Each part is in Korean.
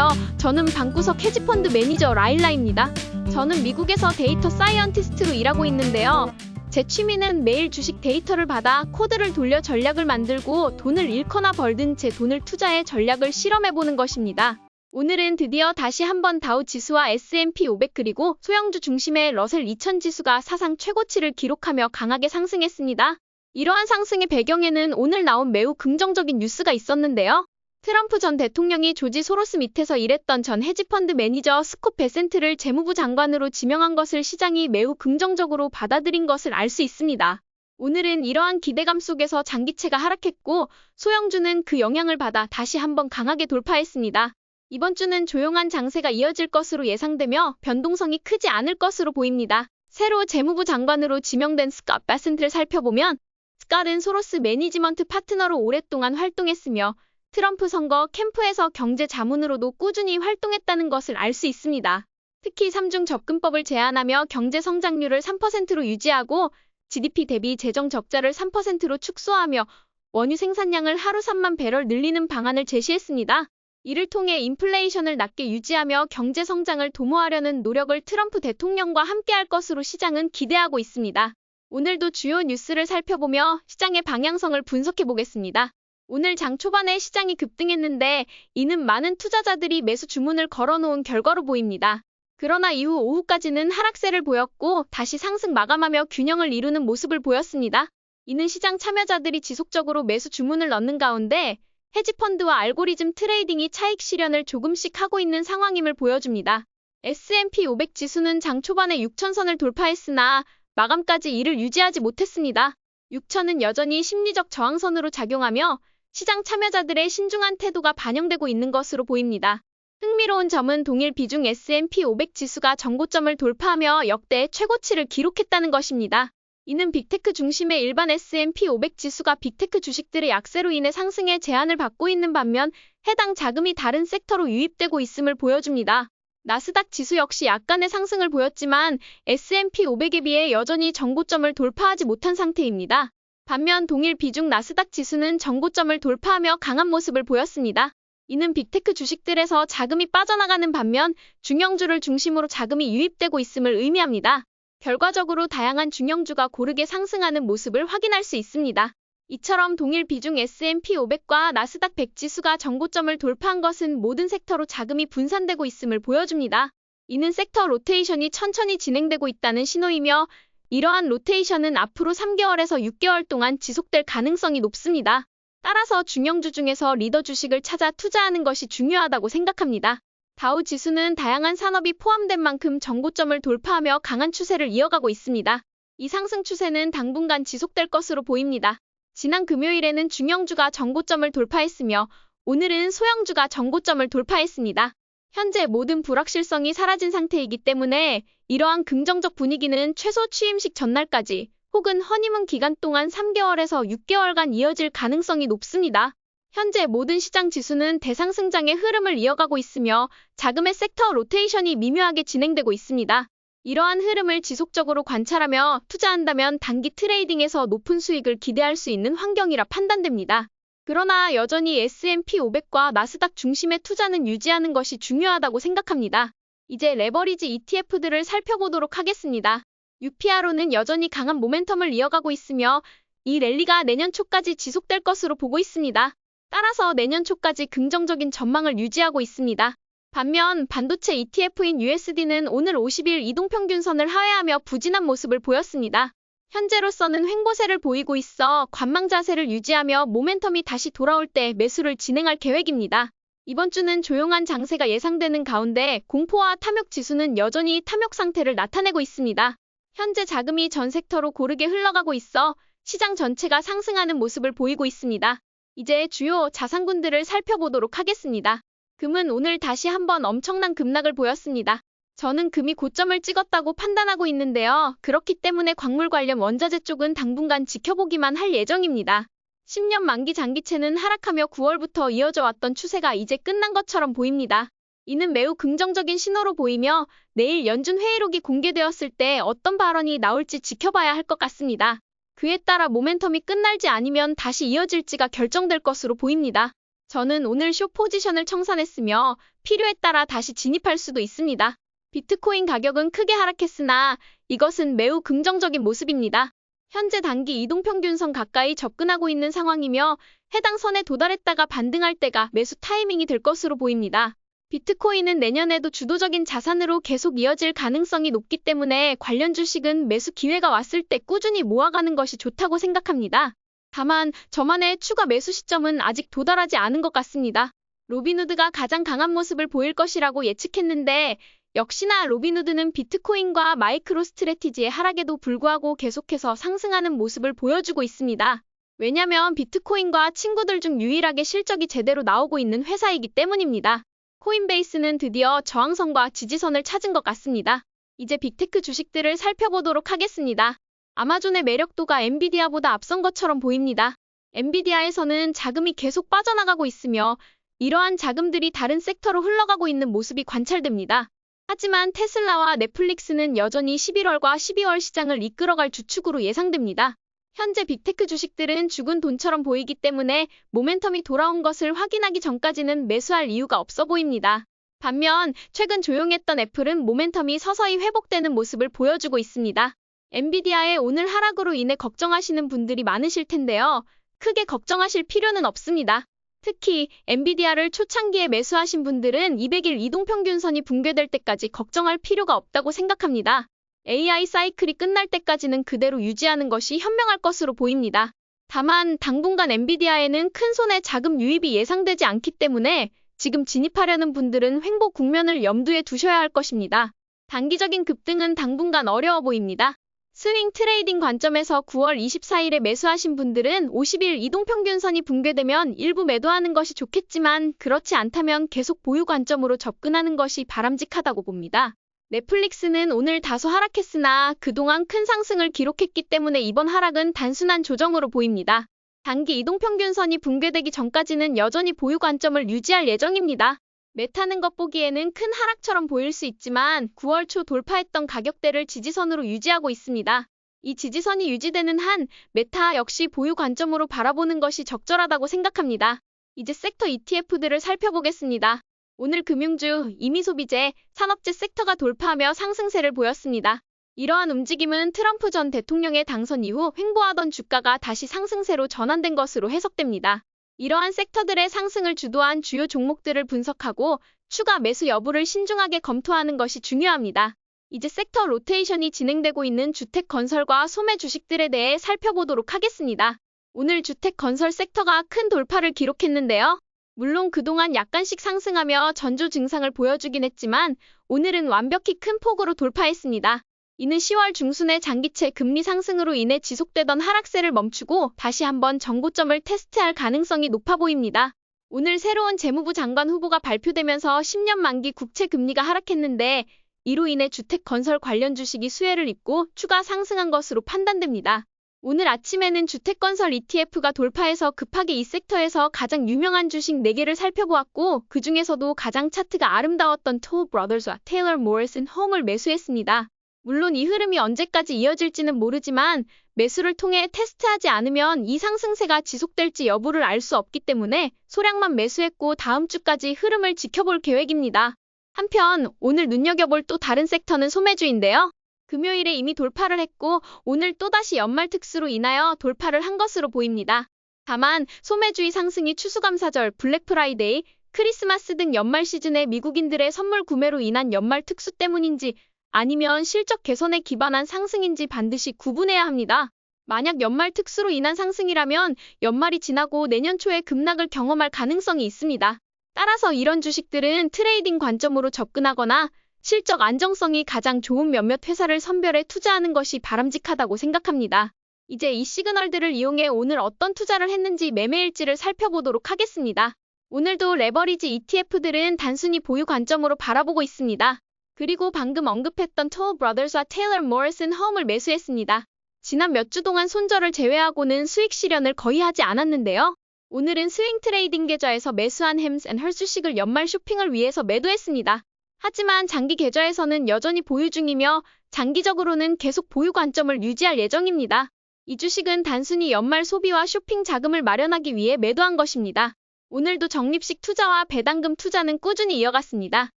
안녕하세요. 저는 방구석 헤지펀드 매니저 라일라입니다. 저는 미국에서 데이터 사이언티스트로 일하고 있는데요. 제 취미는 매일 주식 데이터를 받아 코드를 돌려 전략을 만들고 돈을 잃거나 벌든 제 돈을 투자해 전략을 실험해보는 것입니다. 오늘은 드디어 다시 한번 다우 지수와 S&P 500 그리고 소형주 중심의 러셀 2000 지수가 사상 최고치를 기록하며 강하게 상승했습니다. 이러한 상승의 배경에는 오늘 나온 매우 긍정적인 뉴스가 있었는데요. 트럼프 전 대통령이 조지 소로스 밑에서 일했던 전 헤지펀드 매니저 스콧 베센트를 재무부 장관으로 지명한 것을 시장이 매우 긍정적으로 받아들인 것을 알 수 있습니다. 오늘은 이러한 기대감 속에서 장기채가 하락했고 소형주는 그 영향을 받아 다시 한번 강하게 돌파했습니다. 이번 주는 조용한 장세가 이어질 것으로 예상되며 변동성이 크지 않을 것으로 보입니다. 새로 재무부 장관으로 지명된 스콧 베센트를 살펴보면 스콧은 소로스 매니지먼트 파트너로 오랫동안 활동했으며 트럼프 선거 캠프에서 경제 자문으로도 꾸준히 활동했다는 것을 알 수 있습니다. 특히 3중 접근법을 제안하며 경제 성장률을 3%로 유지하고 GDP 대비 재정 적자를 3%로 축소하며 원유 생산량을 하루 3만 배럴 늘리는 방안을 제시했습니다. 이를 통해 인플레이션을 낮게 유지하며 경제 성장을 도모하려는 노력을 트럼프 대통령과 함께할 것으로 시장은 기대하고 있습니다. 오늘도 주요 뉴스를 살펴보며 시장의 방향성을 분석해 보겠습니다. 오늘 장 초반에 시장이 급등했는데 이는 많은 투자자들이 매수 주문을 걸어놓은 결과로 보입니다. 그러나 이후 오후까지는 하락세를 보였고 다시 상승 마감하며 균형을 이루는 모습을 보였습니다. 이는 시장 참여자들이 지속적으로 매수 주문을 넣는 가운데 헤지펀드와 알고리즘 트레이딩이 차익 실현을 조금씩 하고 있는 상황임을 보여줍니다. S&P 500 지수는 장 초반에 6천선을 돌파했으나 마감까지 이를 유지하지 못했습니다. 6천은 여전히 심리적 저항선으로 작용하며 시장 참여자들의 신중한 태도가 반영되고 있는 것으로 보입니다. 흥미로운 점은 동일 비중 S&P 500 지수가 전고점을 돌파하며 역대 최고치를 기록했다는 것입니다. 이는 빅테크 중심의 일반 S&P 500 지수가 빅테크 주식들의 약세로 인해 상승에 제한을 받고 있는 반면 해당 자금이 다른 섹터로 유입되고 있음을 보여줍니다. 나스닥 지수 역시 약간의 상승을 보였지만 S&P 500에 비해 여전히 전고점을 돌파하지 못한 상태입니다. 반면 동일 비중 나스닥 지수는 전고점을 돌파하며 강한 모습을 보였습니다. 이는 빅테크 주식들에서 자금이 빠져나가는 반면 중형주를 중심으로 자금이 유입되고 있음을 의미합니다. 결과적으로 다양한 중형주가 고르게 상승하는 모습을 확인할 수 있습니다. 이처럼 동일 비중 S&P 500과 나스닥 100 지수가 전고점을 돌파한 것은 모든 섹터로 자금이 분산되고 있음을 보여줍니다. 이는 섹터 로테이션이 천천히 진행되고 있다는 신호이며 이러한 로테이션은 앞으로 3개월에서 6개월 동안 지속될 가능성이 높습니다. 따라서 중형주 중에서 리더 주식을 찾아 투자하는 것이 중요하다고 생각합니다. 다우 지수는 다양한 산업이 포함된 만큼 전고점을 돌파하며 강한 추세를 이어가고 있습니다. 이 상승 추세는 당분간 지속될 것으로 보입니다. 지난 금요일에는 중형주가 전고점을 돌파했으며 오늘은 소형주가 전고점을 돌파했습니다. 현재 모든 불확실성이 사라진 상태이기 때문에 이러한 긍정적 분위기는 최소 취임식 전날까지 혹은 허니문 기간 동안 3개월에서 6개월간 이어질 가능성이 높습니다. 현재 모든 시장 지수는 대상승장의 흐름을 이어가고 있으며 자금의 섹터 로테이션이 미묘하게 진행되고 있습니다. 이러한 흐름을 지속적으로 관찰하며 투자한다면 단기 트레이딩에서 높은 수익을 기대할 수 있는 환경이라 판단됩니다. 그러나 여전히 S&P 500과 나스닥 중심의 투자는 유지하는 것이 중요하다고 생각합니다. 이제 레버리지 ETF들을 살펴보도록 하겠습니다. UPRO는 여전히 강한 모멘텀을 이어가고 있으며 이 랠리가 내년 초까지 지속될 것으로 보고 있습니다. 따라서 내년 초까지 긍정적인 전망을 유지하고 있습니다. 반면 반도체 ETF인 USD는 오늘 50일 이동평균선을 하회하며 부진한 모습을 보였습니다. 현재로서는 횡보세를 보이고 있어 관망 자세를 유지하며 모멘텀이 다시 돌아올 때 매수를 진행할 계획입니다. 이번 주는 조용한 장세가 예상되는 가운데 공포와 탐욕 지수는 여전히 탐욕 상태를 나타내고 있습니다. 현재 자금이 전 섹터로 고르게 흘러가고 있어 시장 전체가 상승하는 모습을 보이고 있습니다. 이제 주요 자산군들을 살펴보도록 하겠습니다. 금은 오늘 다시 한번 엄청난 급락을 보였습니다. 저는 금이 고점을 찍었다고 판단하고 있는데요. 그렇기 때문에 광물 관련 원자재 쪽은 당분간 지켜보기만 할 예정입니다. 10년 만기 장기채는 하락하며 9월부터 이어져 왔던 추세가 이제 끝난 것처럼 보입니다. 이는 매우 긍정적인 신호로 보이며 내일 연준 회의록이 공개되었을 때 어떤 발언이 나올지 지켜봐야 할 것 같습니다. 그에 따라 모멘텀이 끝날지 아니면 다시 이어질지가 결정될 것으로 보입니다. 저는 오늘 숏 포지션을 청산했으며 필요에 따라 다시 진입할 수도 있습니다. 비트코인 가격은 크게 하락했으나 이것은 매우 긍정적인 모습입니다. 현재 단기 이동평균선 가까이 접근하고 있는 상황이며 해당 선에 도달했다가 반등할 때가 매수 타이밍이 될 것으로 보입니다. 비트코인은 내년에도 주도적인 자산으로 계속 이어질 가능성이 높기 때문에 관련 주식은 매수 기회가 왔을 때 꾸준히 모아가는 것이 좋다고 생각합니다. 다만 저만의 추가 매수 시점은 아직 도달하지 않은 것 같습니다. 로빈후드가 가장 강한 모습을 보일 것이라고 예측했는데 역시나 로빈후드는 비트코인과 마이크로 스트래티지의 하락에도 불구하고 계속해서 상승하는 모습을 보여주고 있습니다. 왜냐면 비트코인과 친구들 중 유일하게 실적이 제대로 나오고 있는 회사이기 때문입니다. 코인베이스는 드디어 저항선과 지지선을 찾은 것 같습니다. 이제 빅테크 주식들을 살펴보도록 하겠습니다. 아마존의 매력도가 엔비디아보다 앞선 것처럼 보입니다. 엔비디아에서는 자금이 계속 빠져나가고 있으며 이러한 자금들이 다른 섹터로 흘러가고 있는 모습이 관찰됩니다. 하지만 테슬라와 넷플릭스는 여전히 11월과 12월 시장을 이끌어갈 주축으로 예상됩니다. 현재 빅테크 주식들은 죽은 돈처럼 보이기 때문에 모멘텀이 돌아온 것을 확인하기 전까지는 매수할 이유가 없어 보입니다. 반면 최근 조용했던 애플은 모멘텀이 서서히 회복되는 모습을 보여주고 있습니다. 엔비디아의 오늘 하락으로 인해 걱정하시는 분들이 많으실 텐데요. 크게 걱정하실 필요는 없습니다. 특히 엔비디아를 초창기에 매수하신 분들은 200일 이동평균선이 붕괴될 때까지 걱정할 필요가 없다고 생각합니다. AI 사이클이 끝날 때까지는 그대로 유지하는 것이 현명할 것으로 보입니다. 다만 당분간 엔비디아에는 큰 손의 자금 유입이 예상되지 않기 때문에 지금 진입하려는 분들은 횡보 국면을 염두에 두셔야 할 것입니다. 단기적인 급등은 당분간 어려워 보입니다. 스윙 트레이딩 관점에서 9월 24일에 매수하신 분들은 50일 이동평균선이 붕괴되면 일부 매도하는 것이 좋겠지만 그렇지 않다면 계속 보유 관점으로 접근하는 것이 바람직하다고 봅니다. 넷플릭스는 오늘 다소 하락했으나 그동안 큰 상승을 기록했기 때문에 이번 하락은 단순한 조정으로 보입니다. 단기 이동평균선이 붕괴되기 전까지는 여전히 보유 관점을 유지할 예정입니다. 메타는 겉보기에는 큰 하락처럼 보일 수 있지만 9월 초 돌파했던 가격대를 지지선으로 유지하고 있습니다. 이 지지선이 유지되는 한 메타 역시 보유 관점으로 바라보는 것이 적절하다고 생각합니다. 이제 섹터 ETF들을 살펴보겠습니다. 오늘 금융주, 이미소비재, 산업재 섹터가 돌파하며 상승세를 보였습니다. 이러한 움직임은 트럼프 전 대통령의 당선 이후 횡보하던 주가가 다시 상승세로 전환된 것으로 해석됩니다. 이러한 섹터들의 상승을 주도한 주요 종목들을 분석하고 추가 매수 여부를 신중하게 검토하는 것이 중요합니다. 이제 섹터 로테이션이 진행되고 있는 주택 건설과 소매 주식들에 대해 살펴보도록 하겠습니다. 오늘 주택 건설 섹터가 큰 돌파를 기록했는데요. 물론 그동안 약간씩 상승하며 전조 증상을 보여주긴 했지만 오늘은 완벽히 큰 폭으로 돌파했습니다. 이는 10월 중순의 장기채 금리 상승으로 인해 지속되던 하락세를 멈추고 다시 한번 정고점을 테스트할 가능성이 높아 보입니다. 오늘 새로운 재무부 장관 후보가 발표되면서 10년 만기 국채 금리가 하락했는데 이로 인해 주택 건설 관련 주식이 수혜를 입고 추가 상승한 것으로 판단됩니다. 오늘 아침에는 주택건설 ETF가 돌파해서 급하게 이 섹터에서 가장 유명한 주식 4개를 살펴보았고 그 중에서도 가장 차트가 아름다웠던 톨 브라더스와 테일러 모리슨 홈을 매수했습니다. 물론 이 흐름이 언제까지 이어질지는 모르지만 매수를 통해 테스트하지 않으면 이 상승세가 지속될지 여부를 알 수 없기 때문에 소량만 매수했고 다음 주까지 흐름을 지켜볼 계획입니다. 한편 오늘 눈여겨볼 또 다른 섹터는 소매주인데요. 금요일에 이미 돌파를 했고 오늘 또다시 연말 특수로 인하여 돌파를 한 것으로 보입니다. 다만 소매주의 상승이 추수감사절, 블랙프라이데이, 크리스마스 등 연말 시즌의 미국인들의 선물 구매로 인한 연말 특수 때문인지 아니면 실적 개선에 기반한 상승인지 반드시 구분해야 합니다. 만약 연말 특수로 인한 상승이라면 연말이 지나고 내년 초에 급락을 경험할 가능성이 있습니다. 따라서 이런 주식들은 트레이딩 관점으로 접근하거나 실적 안정성이 가장 좋은 몇몇 회사를 선별해 투자하는 것이 바람직하다고 생각합니다. 이제 이 시그널들을 이용해 오늘 어떤 투자를 했는지 매매일지를 살펴보도록 하겠습니다. 오늘도 레버리지 ETF들은 단순히 보유 관점으로 바라보고 있습니다. 그리고 방금 언급했던 톨 브라더스와 테일러 모리슨 홈을 매수했습니다. 지난 몇 주 동안 손절을 제외하고는 수익 실현을 거의 하지 않았는데요. 오늘은 스윙 트레이딩 계좌에서 매수한 햄스 앤 헐 주식을 연말 쇼핑을 위해서 매도했습니다. 하지만 장기 계좌에서는 여전히 보유 중이며 장기적으로는 계속 보유 관점을 유지할 예정입니다. 이 주식은 단순히 연말 소비와 쇼핑 자금을 마련하기 위해 매도한 것입니다. 오늘도 적립식 투자와 배당금 투자는 꾸준히 이어갔습니다.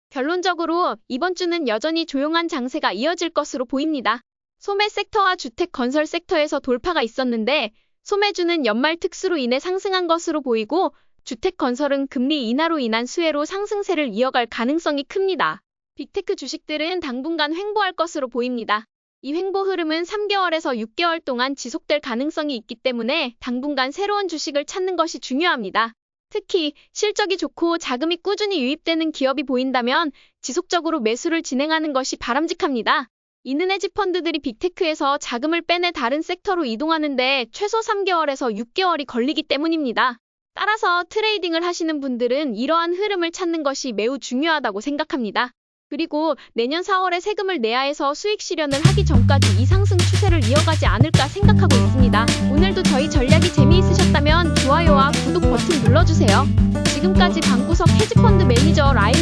결론적으로 이번 주는 여전히 조용한 장세가 이어질 것으로 보입니다. 소매 섹터와 주택 건설 섹터에서 돌파가 있었는데 소매주는 연말 특수로 인해 상승한 것으로 보이고 주택 건설은 금리 인하로 인한 수혜로 상승세를 이어갈 가능성이 큽니다. 빅테크 주식들은 당분간 횡보할 것으로 보입니다. 이 횡보 흐름은 3개월에서 6개월 동안 지속될 가능성이 있기 때문에 당분간 새로운 주식을 찾는 것이 중요합니다. 특히 실적이 좋고 자금이 꾸준히 유입되는 기업이 보인다면 지속적으로 매수를 진행하는 것이 바람직합니다. 이는 헤지펀드들이 빅테크에서 자금을 빼내 다른 섹터로 이동하는데 최소 3개월에서 6개월이 걸리기 때문입니다. 따라서 트레이딩을 하시는 분들은 이러한 흐름을 찾는 것이 매우 중요하다고 생각합니다. 그리고 내년 4월에 세금을 내야 해서 수익 실현을 하기 전까지 이 상승 추세를 이어가지 않을까 생각하고 있습니다. 오늘도 저희 전략이 재미있으셨다면 좋아요와 구독 버튼 눌러주세요. 지금까지 방구석 헤지펀드 매니저 라일락